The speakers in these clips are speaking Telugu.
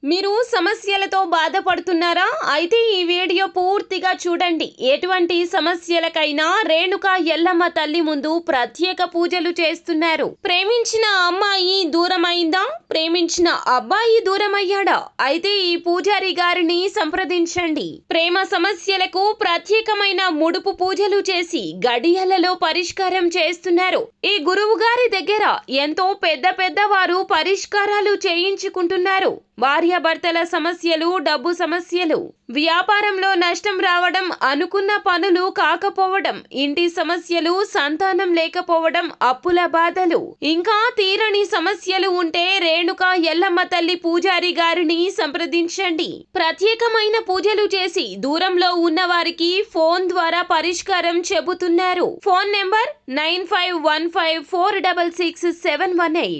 మీరు సమస్యలతో బాధపడుతున్నారా? అయితే ఈ వీడియో పూర్తిగా చూడండి. ఎటువంటి సమస్యలకైనా రేణుకా ఎల్లమ్మ తల్లి ముందు ప్రత్యేక పూజలు చేస్తున్నారు. ప్రేమించిన అమ్మాయి దూరమైందా? ప్రేమించిన అబ్బాయి దూరమయ్యాడా? అయితే ఈ పూజారి గారిని సంప్రదించండి. ప్రేమ సమస్యలకు ప్రత్యేకమైన ముడుపు పూజలు చేసి గడియలలో పరిష్కారం చేస్తున్నారు. ఈ గురువు గారి దగ్గర ఎంతో పెద్ద వారు పరిష్కారాలు చేయించుకుంటున్నారు. భార్యాభర్తల సమస్యలు, డబ్బు సమస్యలు, వ్యాపారంలో నష్టం రావడం, అనుకున్న పనులు కాకపోవడం, ఇంటి సమస్యలు, సంతానం లేకపోవడం, అప్పుల బాధలు, ఇంకా తీరని సమస్యలు ఉంటే రేణుకా ఎల్లమ్మ తల్లి పూజారి గారిని సంప్రదించండి. ప్రత్యేకమైన పూజలు చేసి దూరంలో ఉన్న వారికి ఫోన్ ద్వారా పరిష్కారం చెబుతున్నారు. Phone number 9515466718.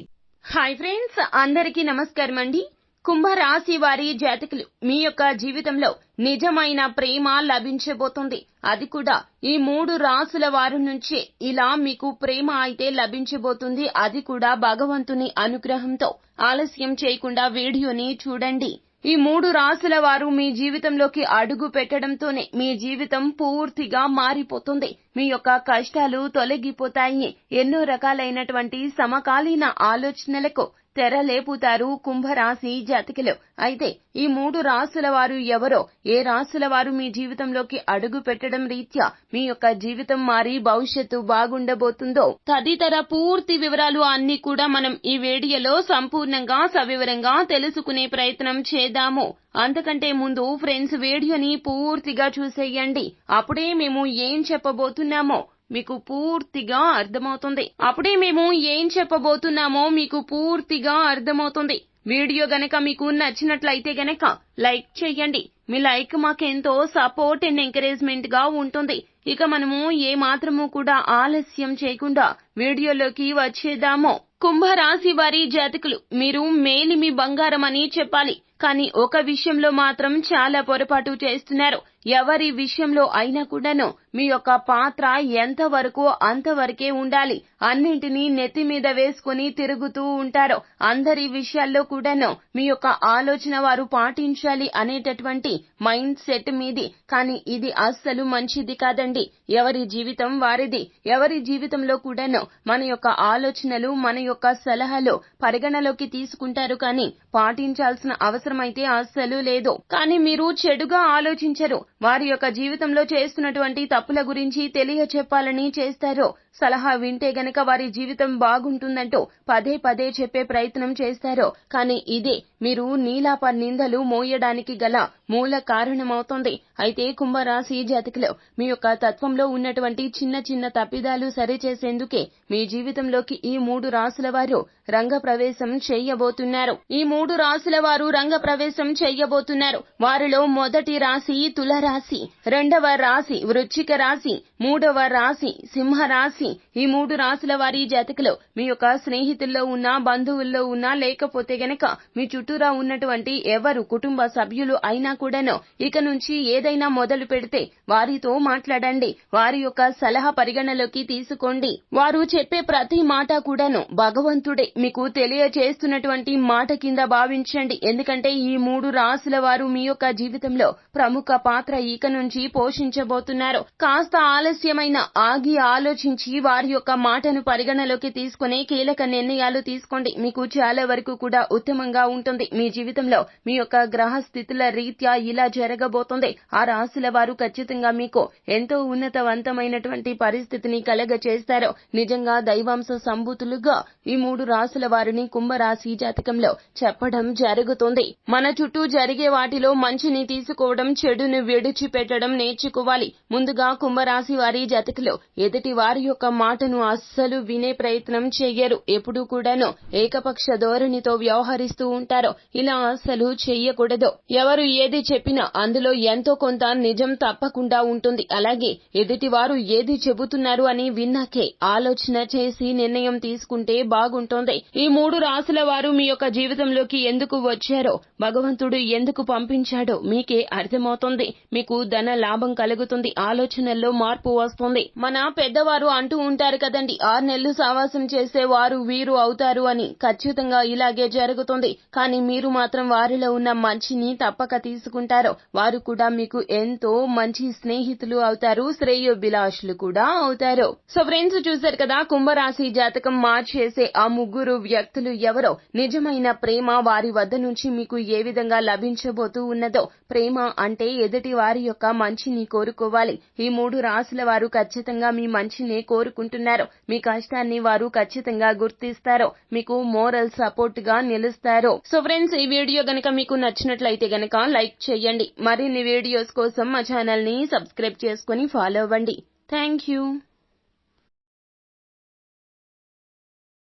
హాయ్ ఫ్రెండ్స్, అందరికీ నమస్కారం అండి. కుంభరాశి వారి జాతకులు, మీ యొక్క జీవితంలో నిజమైన ప్రేమ లభించబోతుంది. అది కూడా ఈ 3 రాసుల వారి నుంచే ఇలా మీకు ప్రేమ అయితే లభించబోతుంది. అది కూడా భగవంతుని అనుగ్రహంతో. ఆలస్యం చేయకుండా వీడియోని చూడండి. ఈ 3 రాసుల వారు మీ జీవితంలోకి అడుగు పెట్టడంతోనే మీ జీవితం పూర్తిగా మారిపోతుంది. మీ యొక్క కష్టాలు తొలగిపోతాయి. ఎన్నో రకాలైనటువంటి సమకాలీన ఆలోచనలకు తెరలేపుతారు కుంభరాశి జాతకులు. అయితే ఈ 3 రాసుల వారు ఎవరో, ఏ రాసుల వారు మీ జీవితంలోకి అడుగు పెట్టడం రీత్యా మీ యొక్క జీవితం మారి భవిష్యత్తు బాగుండబోతుందో తదితర పూర్తి వివరాలు అన్ని కూడా మనం ఈ వీడియోలో సంపూర్ణంగా సవివరంగా తెలుసుకునే ప్రయత్నం చేద్దాము. అంతకంటే ముందు ఫ్రెండ్స్, వీడియోని పూర్తిగా చూసేయండి. అప్పుడే మేము ఏం చెప్పబోతున్నామో మీకు పూర్తిగా అర్థమవుతుంది. వీడియో గనక మీకు నచ్చినట్లయితే గనక లైక్ చేయండి. మీ లైక్ మాకెంతో సపోర్ట్ అండ్ ఎంకరేజ్మెంట్ గా ఉంటుంది. ఇక మనము ఏ మాత్రము కూడా ఆలస్యం చేయకుండా వీడియోలోకి వచ్చేద్దాము. కుంభరాశి వారి జాతకులు, మీరు మేలిమి బంగారం అని చెప్పాలి. కానీ ఒక విషయంలో మాత్రం చాలా పొరపాటు చేస్తున్నారు. ఎవరి విషయంలో అయినా కూడాను మీ యొక్క పాత్ర ఎంతవరకు అంతవరకే ఉండాలి. అన్నింటినీ నెత్తి మీద వేసుకుని తిరుగుతూ ఉంటారు. అందరి విషయాల్లో కూడాను మీ యొక్క ఆలోచన వారు పాటించాలి అనేటటువంటి మైండ్ సెట్ మీది. కానీ ఇది అస్సలు మంచిది కాదండి. ఎవరి జీవితం వారిది. ఎవరి జీవితంలో కూడాను మన యొక్క ఆలోచనలు, మన యొక్క సలహాలు పరిగణలోకి తీసుకుంటారు, కానీ పాటించాల్సిన అవసరం అయితే అస్సలు లేదు. కానీ మీరు చెడుగా ఆలోచించరు. వారి యొక్క జీవితంలో చేస్తున్నటువంటి తప్పుల గురించి తెలియచెప్పాలని చేస్తారు. సలహా వింటే గనక వారి జీవితం బాగుంటుందంటూ పదే చెప్పే ప్రయత్నం చేస్తారు. కానీ ఇదే మీరు నీలాప నిందలు మోయడానికి గల మూల కారణమవుతుంది. అయితే కుంభరాశి జాతకులు, మీ యొక్క తత్వంలో ఉన్నటువంటి చిన్న తప్పిదాలు సరిచేసేందుకే మీ జీవితంలోకి ఈ 3 రాసుల వారు రంగప్రవేశం చేయబోతున్నారు. వారిలో మొదటి రాశి తులరాశి, రెండవ రాశి వృశ్చిక రాశి, మూడవ రాశి సింహరాశి. ఈ 3 రాశుల వారి జాతకులు మీ యొక్క స్నేహితుల్లో ఉన్నా, బంధువుల్లో ఉన్నా, లేకపోతే గనక మీ చుట్టూరా ఉన్నటువంటి ఎవరు కుటుంబ సభ్యులు అయినా కూడాను ఇక నుంచి ఏదైనా మొదలు పెడితే వారితో మాట్లాడండి. వారి యొక్క సలహా పరిగణలోకి తీసుకోండి. వారు చెప్పే ప్రతి మాట కూడాను భగవంతుడే మీకు తెలియచేస్తున్నటువంటి మాట కింద భావించండి. ఎందుకంటే ఈ 3 రాశుల వారు మీ యొక్క జీవితంలో ప్రముఖ పాత్ర ఇక నుంచి పోషించబోతున్నారు. కాస్త ఆలస్యమైన ఆగి ఆలోచించి వారి యొక్క మాటను పరిగణలోకి తీసుకునే కీలక నిర్ణయాలు తీసుకోండి. మీకు చాలా వరకు కూడా ఉత్తమంగా ఉంటుంది. మీ జీవితంలో మీ యొక్క గ్రహ స్థితుల రీత్యా ఇలా జరగబోతుంది. ఆ రాశుల వారు ఖచ్చితంగా మీకు ఎంతో ఉన్నతవంతమైనటువంటి పరిస్థితిని కలగచేస్తారు. నిజంగా దైవాంశ సంభూతులుగా ఈ 3 రాశుల వారిని కుంభరాశి జాతకంలో చెప్పడం జరుగుతుంది. మన చుట్టూ జరిగే వాటిలో మంచిని తీసుకోవడం, చెడును విడిచిపెట్టడం నేర్చుకోవాలి. ముందుగా కుంభరాశి వారి జాతకులు ఎదుటి వారి యొక్క మాటను అస్సలు వినే ప్రయత్నం చెయ్యరు. ఎప్పుడూ కూడాను ఏకపక్ష ధోరణితో వ్యవహరిస్తూ ఉంటారు. ఇలా అస్సలు చెయ్యకూడదు. ఎవరు ఏది చెప్పినా అందులో ఎంతో కొంత నిజం తప్పకుండా ఉంటుంది. అలాగే ఎదుటి వారు ఏది చెబుతున్నారు అని విన్నాకే ఆలోచన చేసి నిర్ణయం తీసుకుంటే బాగుంటుంది. వస్తుంది. ఈ 3 రాశుల వారు మీ యొక్క జీవితంలోకి ఎందుకు వచ్చారో, భగవంతుడు ఎందుకు పంపించాడో మీకే అర్థమవుతుంది. మీకు ధన లాభం కలుగుతుంది, ఆలోచనల్లో మార్పు వస్తుంది. మన పెద్దవారు అంటూ ఉంటారు కదండి, 6 నెలలు సావాసం చేసే వారు వీరు అవుతారు అని. ఖచ్చితంగా ఇలాగే జరుగుతుంది. కానీ మీరు మాత్రం వారిలో ఉన్న మంచిని తప్పక తీసుకుంటారు. వారు కూడా మీకు ఎంతో మంచి స్నేహితులు అవుతారు, శ్రేయోభిలాషులు కూడా అవుతారు. సో ఫ్రెండ్స్, చూశారు కదా కుంభరాశి జాతకం మార్చేసే ఆ 3 వ్యక్తులు ఎవరో. నిజమైన ప్రేమ వారి వద్ద నుంచి మీకు ఏ విధంగా లభించబోతూ ఉన్నదో. ప్రేమ అంటే ఎదుటి వారి యొక్క మంచిని కోరుకోవాలి. ఈ 3 రాశుల వారు ఖచ్చితంగా మీ మంచినే కోరుకుంటున్నారు. మీ కష్టాన్ని వారు ఖచ్చితంగా గుర్తిస్తారు, మీకు మోరల్ సపోర్ట్ గా నిలుస్తారు. సో ఫ్రెండ్స్, ఈ వీడియో గనక మీకు నచ్చినట్లయితే గనక లైక్ చేయండి. మరిన్ని వీడియోస్ కోసం మా ఛానల్ ని సబ్స్క్రైబ్ చేసుకుని ఫాలో అవ్వండి. Thank you.